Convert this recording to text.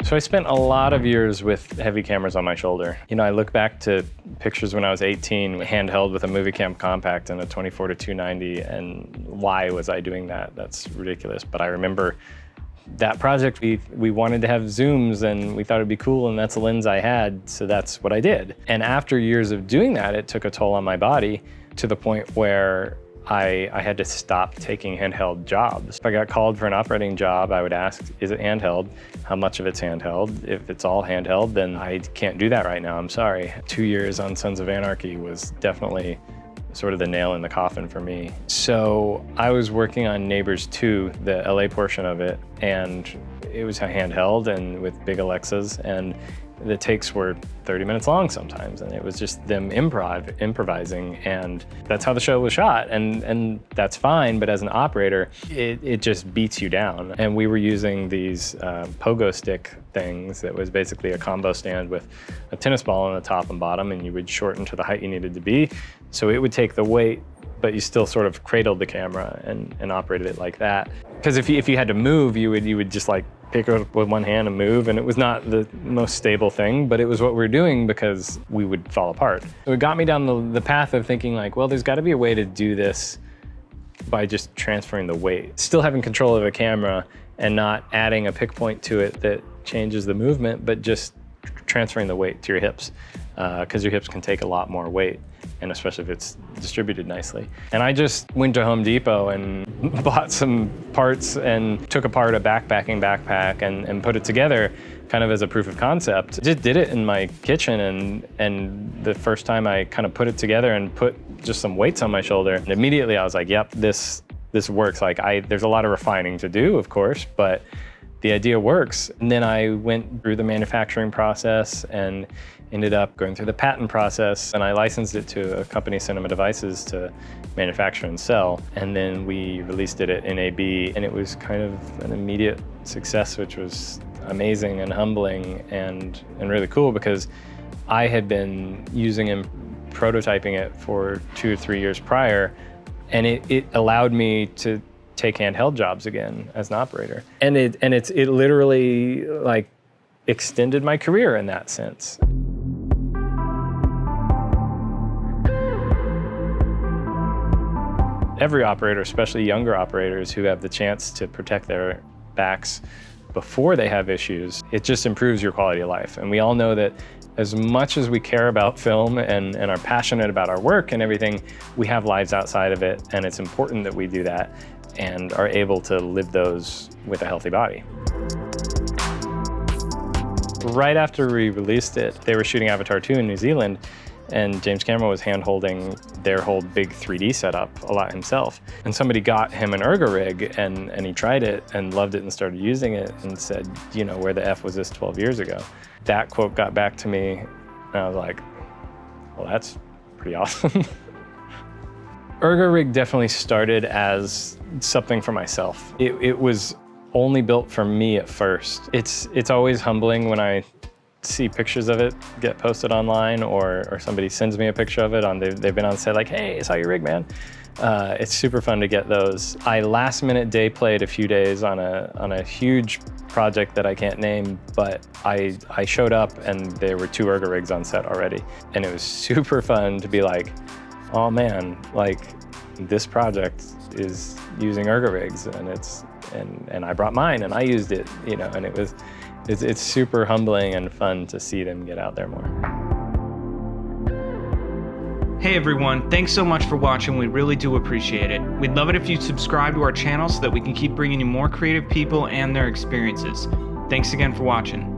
So I spent a lot of years with heavy cameras on my shoulder. You know, I look back to pictures when I was 18, handheld with a Movie-Cam Compact and a 24-290, and why was I doing that? That's ridiculous. But I remember that project, we wanted to have zooms and we thought it'd be cool, and that's the lens I had, so that's what I did. And after years of doing that, it took a toll on my body to the point where I had to stop taking handheld jobs. If I got called for an operating job, I would ask, is it handheld? How much of it's handheld? If it's all handheld, then I can't do that right now, I'm sorry. 2 years on Sons of Anarchy was definitely sort of the nail in the coffin for me. So I was working on Neighbors 2, the LA portion of it, and it was a handheld and with big Alexas, and the takes were 30 minutes long sometimes, and it was just them improvising, and that's how the show was shot, and that's fine, but as an operator, it just beats you down. And we were using these pogo stick things that was basically a combo stand with a tennis ball on the top and bottom, and you would shorten to the height you needed to be, so it would take the weight, but you still sort of cradled the camera and operated it like that. Because if you had to move, you would just like pick it up with one hand and move, and it was not the most stable thing, but it was what we were doing because we would fall apart. So it got me down the path of thinking like, well, there's gotta be a way to do this by just transferring the weight. Still having control of a camera and not adding a pick point to it that changes the movement, but just transferring the weight to your hips, because your hips can take a lot more weight, and especially if it's distributed nicely. And I just went to Home Depot and bought some parts and took apart a backpacking backpack and put it together kind of as a proof of concept. Just did it in my kitchen, and the first time I kind of put it together and put just some weights on my shoulder, and immediately I was like, yep, this works. Like there's a lot of refining to do, of course, but the idea works. And then I went through the manufacturing process and ended up going through the patent process, and I licensed it to a company, Cinema Devices, to manufacture and sell. And then we released it at NAB, and it was kind of an immediate success, which was amazing and humbling and really cool, because I had been using and prototyping it for 2 or 3 years prior, and it allowed me to take handheld jobs again as an operator. And it literally like extended my career in that sense. Every operator, especially younger operators who have the chance to protect their backs before they have issues, it just improves your quality of life. And we all know that as much as we care about film and are passionate about our work and everything, we have lives outside of it, and it's important that we do that and are able to live those with a healthy body. Right after we released it, they were shooting Avatar 2 in New Zealand, and James Cameron was hand-holding their whole big 3D setup a lot himself. And somebody got him an ergo rig, and he tried it and loved it and started using it and said, you know, where the F was this 12 years ago? That quote got back to me, and I was like, well, that's pretty awesome. Ergo rig definitely started as something for myself. It was only built for me at first. It's always humbling when I see pictures of it get posted online, or somebody sends me a picture of it they've been on set like, hey, I saw your rig, man. It's super fun to get those. I last minute day played a few days on a huge project that I can't name, but I showed up and there were 2 ergo rigs on set already. And it was super fun to be like, oh man, like this project is using ergo rigs, and I brought mine and I used it, you know, and it's super humbling and fun to see them get out there more. Hey everyone, thanks so much for watching. We really do appreciate it. We'd love it if you'd subscribe to our channel so that we can keep bringing you more creative people and their experiences. Thanks again for watching.